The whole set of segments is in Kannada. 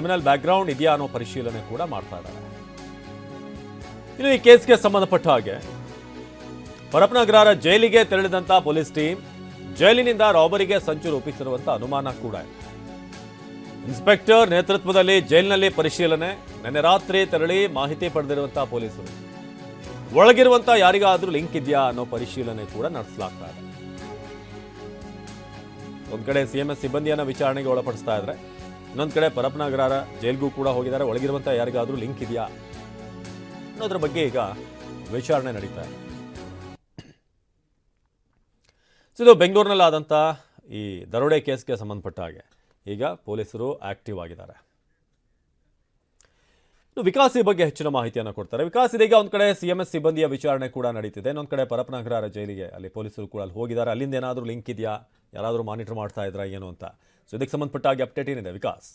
ಕ್ರಿಮಿನಲ್ ಬ್ಯಾಕ್ಗ್ರೌಂಡ್ ಇದೆಯಾ ಅನ್ನೋ ಪರಿಶೀಲನೆ ಕೂಡ ಮಾಡ್ತಾ ಇದ್ದಾರೆ. ಇನ್ನು ಈ ಕೇಸ್ಗೆ ಸಂಬಂಧಪಟ್ಟ ಹಾಗೆ ಪರಪ್ಪನಗರ ಜೈಲಿಗೆ ತೆರಳಿದಂತ ಪೊಲೀಸ್ ಟೀಮ್ ಜೈಲಿನಿಂದ ರಾಬರಿಗೆ ಸಂಚು ರೂಪಿಸಿರುವಂತ ಅನುಮಾನ ಕೂಡ ಇದೆ. ಇನ್ಸ್ಪೆಕ್ಟರ್ ನೇತೃತ್ವದಲ್ಲಿ ಜೈಲಿನಲ್ಲಿ ಪರಿಶೀಲನೆ, ನಿನ್ನೆ ರಾತ್ರಿ ತೆರಳಿ ಮಾಹಿತಿ ಪಡೆದಿರುವಂತಹ ಪೊಲೀಸರು ಒಳಗಿರುವಂತ ಯಾರಿಗಾದ್ರೂ ಲಿಂಕ್ ಇದೆಯಾ ಅನ್ನೋ ಪರಿಶೀಲನೆ ಕೂಡ ನಡೆಸಲಾಗ್ತಾ ಇದೆ. ಒಂದ್ ಕಡೆ ಸಿಎಂಎಸ್ ಸಿಬ್ಬಂದಿಯನ್ನ ವಿಚಾರಣೆಗೆ ಒಳಪಡಿಸ್ತಾ ಇದ್ರೆ, ಇನ್ನೊಂದ್ ಕಡೆ ಪರಪ್ಪನಗರ ಜೈಲ್ಗೂ ಕೂಡ ಹೋಗಿದ್ದಾರೆ. ಒಳಗಿರುವಂತ ಯಾರಿಗಾದ್ರೂ ಲಿಂಕ್ ಇದೆಯಾ ಅನ್ನೋದ್ರ ಬಗ್ಗೆ ಈಗ ವಿಚಾರಣೆ ನಡೀತಾ ಇದೆ. ಇದು ಬೆಂಗಳೂರಿನಲ್ಲಾದಂಥ ಈ ದರೋಡೆ ಕೇಸ್ಗೆ ಸಂಬಂಧಪಟ್ಟ ಹಾಗೆ ಈಗ ಪೊಲೀಸರು ಆಕ್ಟಿವ್ ಆಗಿದ್ದಾರೆ. ವಿಕಾಸ್ ಈ ಬಗ್ಗೆ ಹೆಚ್ಚಿನ ಮಾಹಿತಿಯನ್ನು ಕೊಡ್ತಾರೆ. ವಿಕಾಸ್, ಇದೀಗ ಒಂದ್ ಕಡೆ ಸಿಎಂಎಸ್ ಸಿಬ್ಬಂದಿಯ ವಿಚಾರಣೆ ಕೂಡ ನಡೀತಿದೆ, ಇನ್ನೊಂದ್ ಕಡೆ ಪರಪ್ಪನಗರ ಜೈಲಿಗೆ ಅಲ್ಲಿ ಪೊಲೀಸರು ಕೂಡ ಅಲ್ಲಿ ಹೋಗಿದ್ದಾರೆ. ಅಲ್ಲಿಂದ ಏನಾದರೂ ಲಿಂಕ್ ಇದೆಯಾ, ಯಾರಾದರೂ ಮಾನಿಟರ್ ಮಾಡ್ತಾ ಇದ್ರಾ ಏನು ಅಂತ, ಸೊ ಇದಕ್ಕೆ ಸಂಬಂಧಪಟ್ಟ ಹಾಗೆ ಅಪ್ಡೇಟ್ ಏನಿದೆ ವಿಕಾಸ್?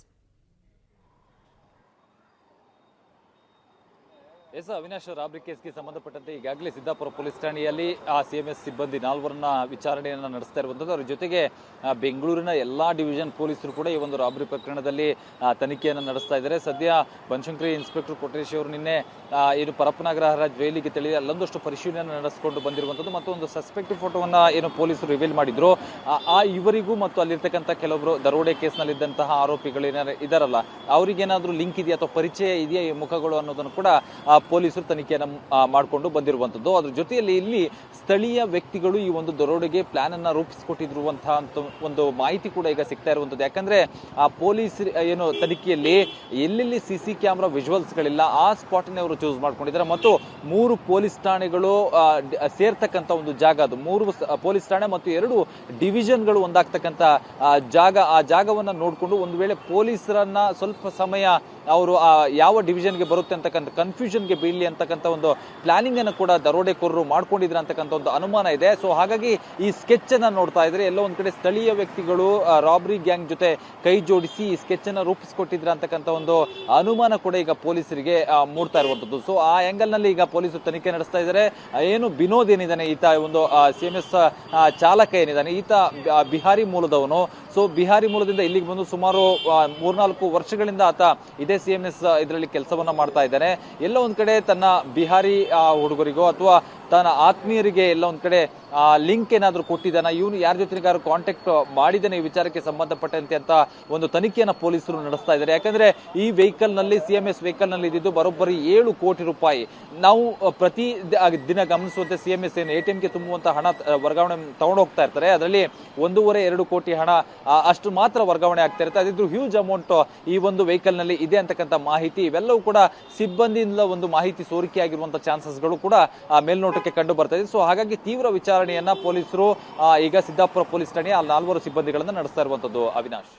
ಎಸ್ ಅವಿನಾಶ್, ರಾಬರಿ ಕೇಸ್ಗೆ ಸಂಬಂಧಪಟ್ಟಂತೆ ಈಗಾಗಲೇ ಸಿದ್ದಾಪುರ ಪೊಲೀಸ್ ಠಾಣೆಯಲ್ಲಿ ಸಿಎಂಎಸ್ ಸಿಬ್ಬಂದಿ 4 ವಿಚಾರಣೆಯನ್ನು ನಡೆಸ್ತಾ ಇರುವಂಥದ್ದು. ಅವರ ಜೊತೆಗೆ ಬೆಂಗಳೂರಿನ ಎಲ್ಲಾ ಡಿವಿಷನ್ ಪೊಲೀಸರು ಕೂಡ ಈ ಒಂದು ರಾಬರಿ ಪ್ರಕರಣದಲ್ಲಿ ತನಿಖೆಯನ್ನು ನಡೆಸ್ತಾ ಇದ್ದಾರೆ. ಸದ್ಯ ಬನಶಂಕರಿ ಇನ್ಸ್ಪೆಕ್ಟರ್ ಕೊಟ್ರೇಶ್ ಅವರು ನಿನ್ನೆ ಏನು ಪರಪ್ಪನಗರ ಜೈಲಿಗೆ ತೆರಳಿ ಅಲ್ಲೊಂದಷ್ಟು ಪರಿಶೀಲನೆ ನಡೆಸಿಕೊಂಡು ಬಂದಿರುವಂಥದ್ದು ಮತ್ತು ಒಂದು ಸಸ್ಪೆಕ್ಟ್ ಫೋಟೋವನ್ನು ಏನು ಪೊಲೀಸರು ರಿವೀಲ್ ಮಾಡಿದ್ರು. ಇವರಿಗೂ ಮತ್ತು ಅಲ್ಲಿರ್ತಕ್ಕಂಥ ಕೆಲವೊಬ್ಬರು ದರೋಡೆ ಕೇಸ್ನಲ್ಲಿದ್ದಂತಹ ಆರೋಪಿಗಳು ಇದಾರಲ್ಲ, ಅವರಿಗೇನಾದರೂ ಲಿಂಕ್ ಇದೆಯಾ ಅಥವಾ ಪರಿಚಯ ಇದೆಯಾ ಈ ಮುಖಗಳು ಅನ್ನೋದನ್ನು ಕೂಡ ಪೊಲೀಸರು ತನಿಖೆಯನ್ನು ಮಾಡಿಕೊಂಡು ಬಂದಿರುವಂಥದ್ದು. ಅದ್ರ ಜೊತೆಯಲ್ಲಿ ಇಲ್ಲಿ ಸ್ಥಳೀಯ ವ್ಯಕ್ತಿಗಳು ಈ ಒಂದು ದರೋಡೆಗೆ ಪ್ಲಾನ್ ಅನ್ನ ರೂಪಿಸಿಕೊಟ್ಟಿರುವಂತಹ ಒಂದು ಮಾಹಿತಿ ಕೂಡ ಈಗ ಸಿಗ್ತಾ ಇರುವಂಥದ್ದು. ಯಾಕಂದ್ರೆ ಆ ಪೊಲೀಸ್ ಏನು ತನಿಖೆಯಲ್ಲಿ ಎಲ್ಲೆಲ್ಲಿ ಸಿಸಿ ಕ್ಯಾಮ್ರಾ ವಿಜುವಲ್ಸ್ಗಳಿಲ್ಲ ಆ ಸ್ಪಾಟ್ ಅನ್ನು ಅವರು ಚೂಸ್ ಮಾಡ್ಕೊಂಡಿದ್ದಾರೆ ಮತ್ತು 3 ಪೊಲೀಸ್ ಠಾಣೆಗಳು ಸೇರ್ತಕ್ಕಂಥ ಒಂದು ಜಾಗ, ಅದು 3 ಪೊಲೀಸ್ ಠಾಣೆ ಮತ್ತು 2 ಡಿವಿಷನ್ಗಳು ಒಂದಾಗ್ತಕ್ಕಂಥ ಜಾಗ. ಆ ಜಾಗವನ್ನ ನೋಡಿಕೊಂಡು ಒಂದು ವೇಳೆ ಪೊಲೀಸರನ್ನ ಸ್ವಲ್ಪ ಸಮಯ ಅವರು ಯಾವ ಡಿವಿಷನ್ಗೆ ಬರುತ್ತೆ ಅಂತಕ್ಕಂಥ ಕನ್ಫ್ಯೂಷನ್ಗೆ ಬೀಳಲಿ ಅಂತಕ್ಕಂಥ ಒಂದು ಪ್ಲಾನಿಂಗ್ ಅನ್ನು ಕೂಡ ದರೋಡೆಕೋರರು ಮಾಡ್ಕೊಂಡಿದ್ರೆ ಅಂತಕ್ಕಂಥ ಒಂದು ಅನುಮಾನ ಇದೆ. ಸೊ ಹಾಗಾಗಿ ಈ ಸ್ಕೆಚ್ ಅನ್ನ ನೋಡ್ತಾ ಇದ್ರೆ ಎಲ್ಲೋ ಒಂದ್ ಕಡೆ ಸ್ಥಳೀಯ ವ್ಯಕ್ತಿಗಳು ರಾಬರಿ ಗ್ಯಾಂಗ್ ಜೊತೆ ಕೈ ಜೋಡಿಸಿ ಈ ಸ್ಕೆಚ್ ಅನ್ನ ರೂಪಿಸಿಕೊಟ್ಟಿದ್ರೆ ಅಂತಕ್ಕಂಥ ಒಂದು ಅನುಮಾನ ಕೂಡ ಈಗ ಪೊಲೀಸರಿಗೆ ಮೂಡ್ತಾ ಇರುವಂತದ್ದು. ಸೊ ಆ ಆಂಗಲ್ ನಲ್ಲಿ ಈಗ ಪೊಲೀಸರು ತನಿಖೆ ನಡೆಸ್ತಾ ಇದ್ದಾರೆ. ಏನು ವಿನೋದ್ ಏನಿದ್ದಾನೆ, ಈತ ಒಂದು ಸಿಎಂಎಸ್ ಚಾಲಕ ಏನಿದ್ದಾನೆ, ಈತ ಬಿಹಾರಿ ಮೂಲದವನು. ಸೊ ಬಿಹಾರಿ ಮೂಲದಿಂದ ಇಲ್ಲಿಗೆ ಬಂದು ಸುಮಾರು 3-4 ವರ್ಷಗಳಿಂದ ಆತ ಇದೇ ಸಿಎಂಎಸ್ ಇದರಲ್ಲಿ ಕೆಲಸವನ್ನ ಮಾಡ್ತಾ ಇದ್ದಾನೆ. ಎಲ್ಲ ಒಂದ್ ಕಡೆ ತನ್ನ ಬಿಹಾರಿ ಹುಡುಗರಿಗೋ ಅಥವಾ ತನ್ನ ಆತ್ಮೀಯರಿಗೆ ಎಲ್ಲ ಒಂದ್ ಕಡೆ ಲಿಂಕ್ ಏನಾದ್ರು ಕೊಟ್ಟಿದ್ದಾನ, ಇವನು ಯಾರ ಜೊತೆಗಾರು ಕಾಂಟ್ಯಾಕ್ಟ್ ಮಾಡಿದ್ದಾನೆ ಈ ವಿಚಾರಕ್ಕೆ ಸಂಬಂಧಪಟ್ಟಂತೆ ಅಂತ ಒಂದು ತನಿಖೆಯನ್ನ ಪೊಲೀಸರು ನಡೆಸ್ತಾ ಇದ್ದಾರೆ. ಯಾಕಂದ್ರೆ ಈ ವೆಹಿಕಲ್ ನಲ್ಲಿ ಸಿಎಂಎಸ್ ವೆಹಿಕಲ್ ನಲ್ಲಿ ಇದ್ದಿದ್ದು ಬರೋಬ್ಬರಿ 7 ಕೋಟಿ ರೂಪಾಯಿ. ನಾವು ಪ್ರತಿ ದಿನ ಗಮನಿಸುವಂತೆ ಸಿಎಂಎಸ್ ಏನು ಎಟಿಎಂಗೆ ತುಂಬುವಂತ ಹಣ ವರ್ಗಾವಣೆ ತಗೊಂಡು ಹೋಗ್ತಾ ಇರ್ತಾರೆ, ಅದರಲ್ಲಿ 1.5-2 ಕೋಟಿ ಹಣ ಅಷ್ಟು ಮಾತ್ರ ವರ್ಗಾವಣೆ ಆಗ್ತಾ ಇರುತ್ತೆ. ಅದಿದ್ರು ಹ್ಯೂಜ್ ಅಮೌಂಟ್ ಈ ಒಂದು ವೆಹಿಕಲ್ ನಲ್ಲಿ ಇದೆ ಅಂತಕ್ಕಂಥ ಮಾಹಿತಿ, ಇವೆಲ್ಲವೂ ಕೂಡ ಸಿಬ್ಬಂದಿಯಿಂದ ಒಂದು ಮಾಹಿತಿ ಸೋರಿಕೆ ಆಗಿರುವಂತಹ ಚಾನ್ಸಸ್ಗಳು ಕೂಡ ಮೇಲ್ನೋಟಕ್ಕೆ ಕಂಡು ಬರ್ತಾ ಇದೆ. ಸೊ ಹಾಗಾಗಿ ತೀವ್ರ ವಿಚಾರಣೆಯನ್ನ ಪೊಲೀಸರು ಈಗ ಸಿದ್ದಾಪುರ ಪೊಲೀಸ್ ಠಾಣೆಯ 4 ಸಿಬ್ಬಂದಿಗಳನ್ನ ನಡೆಸ್ತಾ ಇರುವಂತದ್ದು. ಅವಿನಾಶ್.